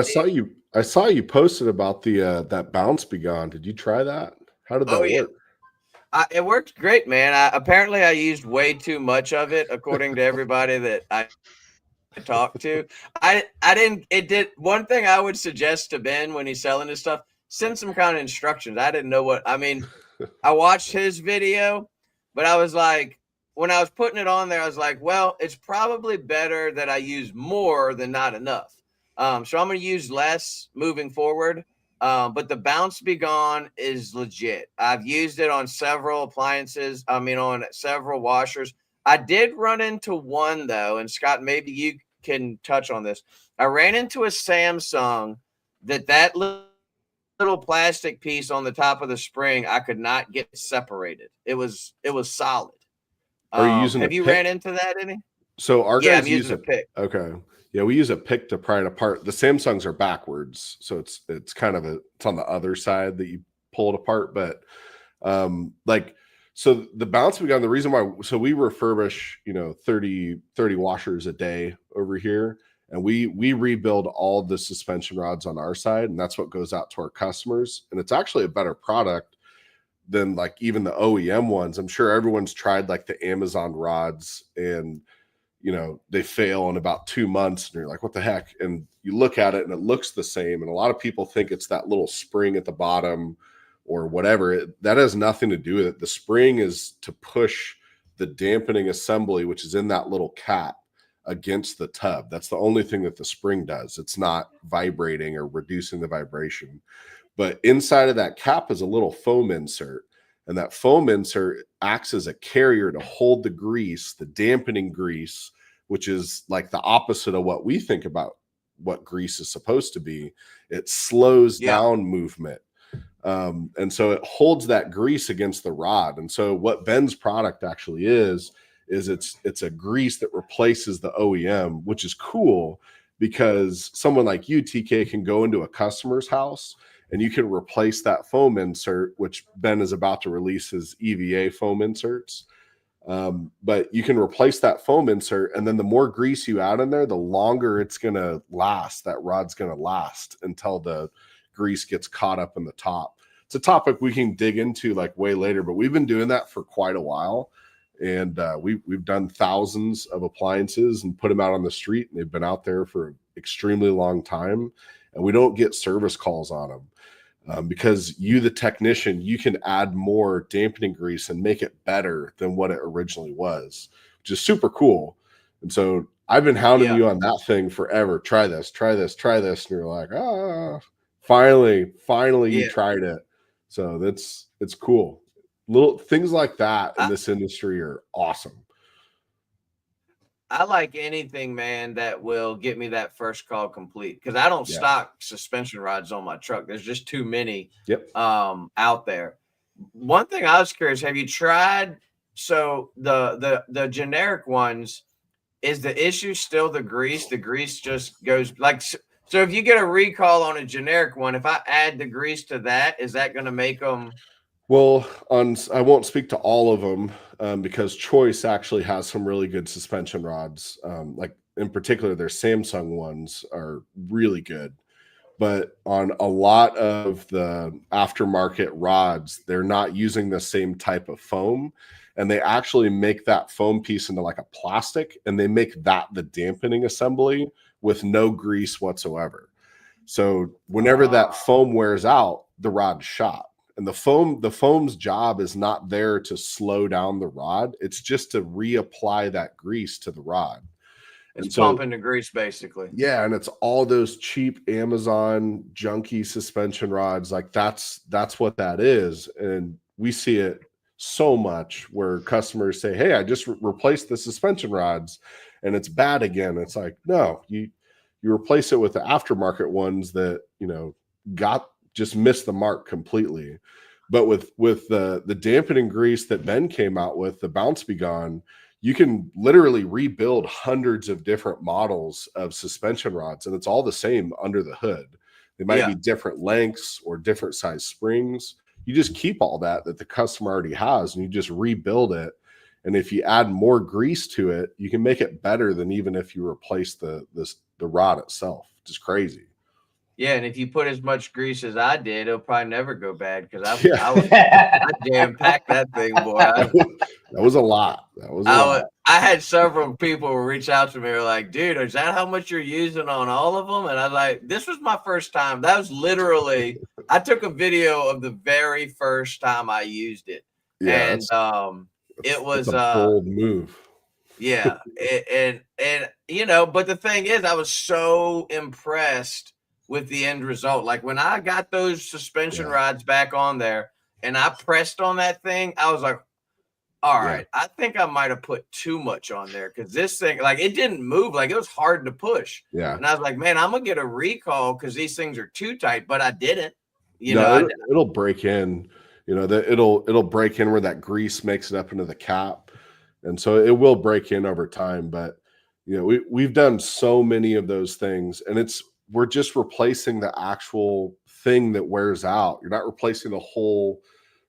I saw you posted about the that bounce be gone. Did you try that? How did that work? It worked great, man. Apparently I used way too much of it, according to everybody that I talked to. One thing I would suggest to Ben when he's selling his stuff, send some kind of instructions. I didn't know I watched his video, but I was like, when I was putting it on there, I was like, well, it's probably better that I use more than not enough. So I'm going to use less moving forward. But the bounce be gone is legit. I've used it on several appliances. On several washers. I did run into one though, and Scott, maybe you can touch on this. I ran into a Samsung that little plastic piece on the top of the spring, I could not get separated. It was solid. Are you using? Have you ran into that any? So our guys use a pick. Okay. Yeah, we use a pick to pry it apart. The Samsungs are backwards, so it's kind of it's on the other side that you pull it apart. But so the bounce we got, the reason why, so we refurbish 30 washers a day over here, and we rebuild all the suspension rods on our side, and that's what goes out to our customers. And it's actually a better product than like even the OEM ones. I'm sure everyone's tried like the Amazon rods, and they fail in about 2 months, and you're like, what the heck? And you look at it and it looks the same. And a lot of people think it's that little spring at the bottom or whatever. That has nothing to do with it. The spring is to push the dampening assembly, which is in that little cap, against the tub. That's the only thing that the spring does. It's not vibrating or reducing the vibration. But inside of that cap is a little foam insert. And that foam insert acts as a carrier to hold the grease, the dampening grease, which is like the opposite of what we think about what grease is supposed to be. It slows down movement. And so it holds that grease against the rod. And so what Ben's product actually is it's a grease that replaces the OEM, which is cool because someone like you, TK, can go into a customer's house and you can replace that foam insert, which Ben is about to release his EVA foam inserts. But you can replace that foam insert, and then the more grease you add in there, the longer it's going to last. That rod's going to last until the grease gets caught up in the top. It's a topic we can dig into like way later, but we've been doing that for quite a while. And we've done thousands of appliances and put them out on the street, and they've been out there for an extremely long time. And we don't get service calls on them because you, the technician, you can add more dampening grease and make it better than what it originally was, which is super cool. And so I've been hounding you on that thing forever. Try this, try this, try this. And you're like, finally you tried it. So it's cool. Little things like that in this industry are awesome. I like anything, man, that will get me that first call complete, because I don't stock suspension rods on my truck. There's just too many out there. One thing I was curious, have you tried, so the generic ones, is the issue still the grease? The grease just goes like, so if you get a recall on a generic one, if I add the grease to that, is that going to make them? Well, I won't speak to all of them because Choice actually has some really good suspension rods. Like in particular, their Samsung ones are really good. But on a lot of the aftermarket rods, they're not using the same type of foam. And they actually make that foam piece into like a plastic, and they make that the dampening assembly with no grease whatsoever. So whenever that foam wears out, the rod's shot. And the foam's job is not there to slow down the rod. It's just to reapply that grease to the rod. It's pumping the grease, basically. Yeah, and it's all those cheap Amazon junky suspension rods. Like that's what that is. And we see it so much where customers say, hey, I just replaced the suspension rods and it's bad again. It's like, no, you replace it with the aftermarket ones that, just missed the mark completely. But with the dampening grease that Ben came out with, the Bounce Be Gone, you can literally rebuild hundreds of different models of suspension rods, and it's all the same under the hood. They might be different lengths or different size springs. You just keep all that the customer already has, and you just rebuild it. And if you add more grease to it, you can make it better than even if you replace the rod itself. Which is crazy. Yeah, and if you put as much grease as I did, it'll probably never go bad, because I jam-packed that thing, boy. That was a lot. I had several people reach out to me, were like, dude, is that how much you're using on all of them? And I was like, this was my first time. That was literally, I took a video of the very first time I used it. Yeah, and it was a bold move. Yeah. And but the thing is, I was so impressed with the end result. Like when I got those suspension rods back on there and I pressed on that thing, I was like, all right, I think I might have put too much on there, because this thing, like, it didn't move. Like, it was hard to push. Yeah. And I was like, man, I'm gonna get a recall because these things are too tight. But I didn't. It'll break in. It'll break in where that grease makes it up into the cap, and so it will break in over time. But we've done so many of those things, and we're just replacing the actual thing that wears out. You're not replacing the whole,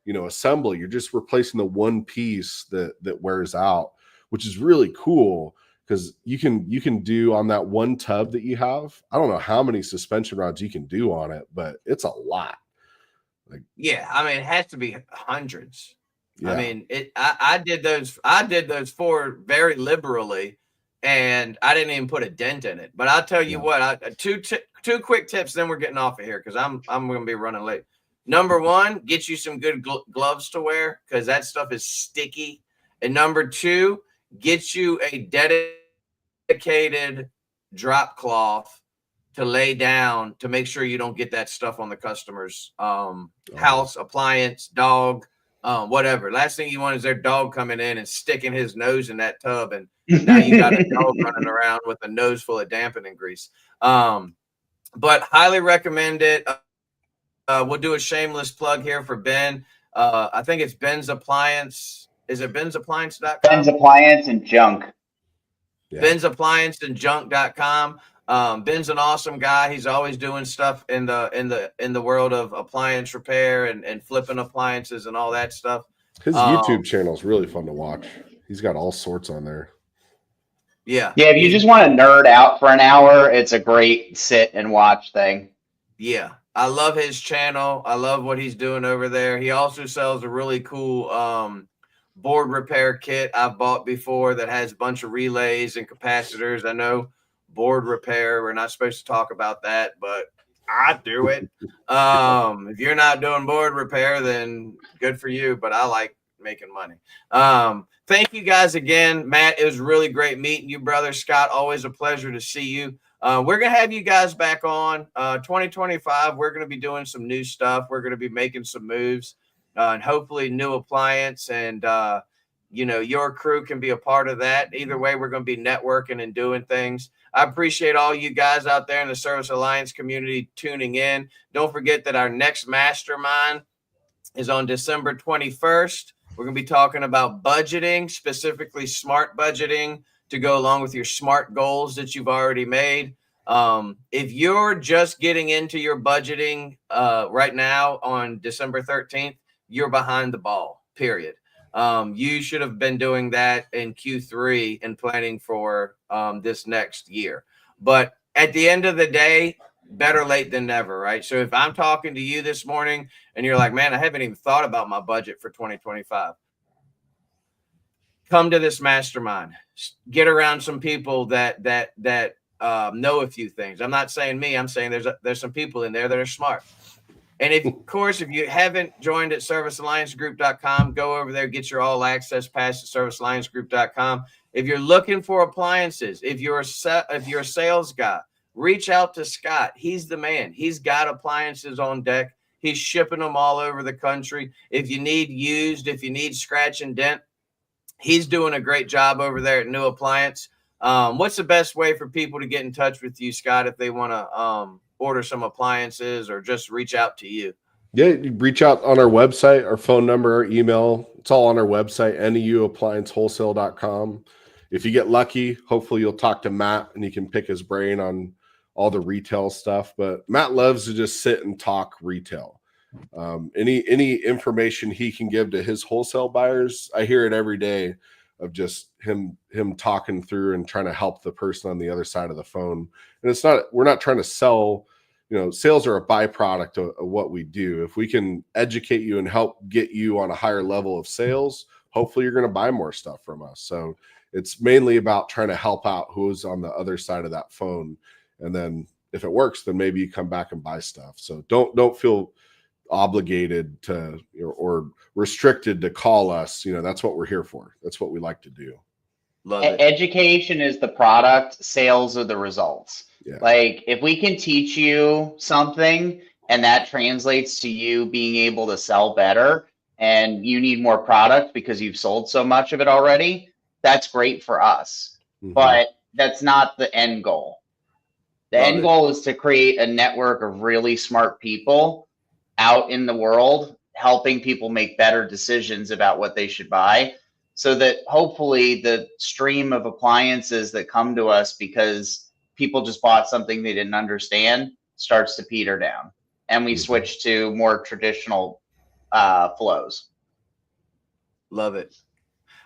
assembly. You're just replacing the one piece that wears out, which is really cool, because you can do on that one tub that you have. I don't know how many suspension rods you can do on it, but it's a lot. I mean, it has to be hundreds. Yeah. I mean, I did those 4 very liberally, and I didn't even put a dent in it. But I'll tell you what, two quick tips, then we're getting off of here, because I'm going to be running late. Number 1, get you some good gloves to wear, because that stuff is sticky. And number 2, get you a dedicated drop cloth to lay down to make sure you don't get that stuff on the customer's house, appliance, dog, whatever. Last thing you want is their dog coming in and sticking his nose in that tub and Now you got a dog running around with a nose full of dampening grease. But highly recommend it. We'll do a shameless plug here for Ben. I think it's Ben's Appliance. Is it bensappliance.com? Ben's Appliance and Junk. Yeah. Ben's Appliance and Junk.com. Ben's an awesome guy. He's always doing stuff in the world of appliance repair and flipping appliances and all that stuff. His YouTube channel is really fun to watch. He's got all sorts on there. Yeah. Yeah. If you just want to nerd out for an hour, it's a great sit and watch thing. Yeah. I love his channel. I love what he's doing over there. He also sells a really cool board repair kit I've bought before that has a bunch of relays and capacitors. I know board repair, we're not supposed to talk about that, but I do it. If you're not doing board repair, then good for you, but I like making money. Thank you guys again. Matt, it was really great meeting you, brother. Scott, always a pleasure to see you. We're going to have you guys back on 2025. We're going to be doing some new stuff. We're going to be making some moves and hopefully new appliance and, your crew can be a part of that. Either way, we're going to be networking and doing things. I appreciate all you guys out there in the Service Alliance community tuning in. Don't forget that our next mastermind is on December 21st. We're going to be talking about budgeting, specifically smart budgeting, to go along with your SMART goals that you've already made. If you're just getting into your budgeting right now on December 13th, you're behind the ball, period. You should have been doing that in Q3 and planning for this next year. But at the end of the day, better late than never, right? So if I'm talking to you this morning and you're like, man, I haven't even thought about my budget for 2025. Come to this mastermind, get around some people that know a few things. I'm not saying me, I'm saying there's some people in there that are smart. And if you haven't joined at servicealliancegroup.com, go over there, get your all access pass at servicealliancegroup.com. If you're looking for appliances, if you're a sales guy, reach out to Scott. He's the man. He's got appliances on deck. He's shipping them all over the country. If you need used, if you need scratch and dent, he's doing a great job over there at NEU Appliance. What's the best way for people to get in touch with you, Scott, if they want to order some appliances or just reach out to you? Yeah, you reach out on our website, our phone number, our email. It's all on our website, neuappliancewholesale.com. If you get lucky, hopefully you'll talk to Matt and you can pick his brain on all the retail stuff. But Matt loves to just sit and talk retail. Any information he can give to his wholesale buyers, I hear it every day of just him talking through and trying to help the person on the other side of the phone. And we're not trying to sell, sales are a byproduct of what we do. If we can educate you and help get you on a higher level of sales, hopefully you're going to buy more stuff from us. So it's mainly about trying to help out who's on the other side of that phone. And then if it works, then maybe you come back and buy stuff. So don't feel obligated to or restricted to call us. That's what we're here for. That's what we like to do. Love it. Education is the product, sales are the results. Yeah. Like if we can teach you something and that translates to you being able to sell better and you need more product because you've sold so much of it already, that's great for us. Mm-hmm. But that's not the end goal. The end goal is to create a network of really smart people out in the world, helping people make better decisions about what they should buy, so that hopefully the stream of appliances that come to us because people just bought something they didn't understand starts to peter down and we switch to more traditional flows. Love it.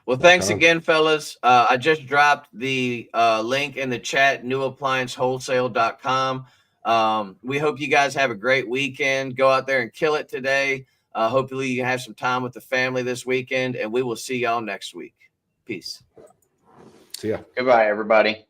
Well, thanks again, fellas. I just dropped the link in the chat, neuappliancewholesale.com. We hope you guys have a great weekend. Go out there and kill it today. Hopefully you have some time with the family this weekend, and we will see y'all next week. Peace. See ya. Goodbye, everybody.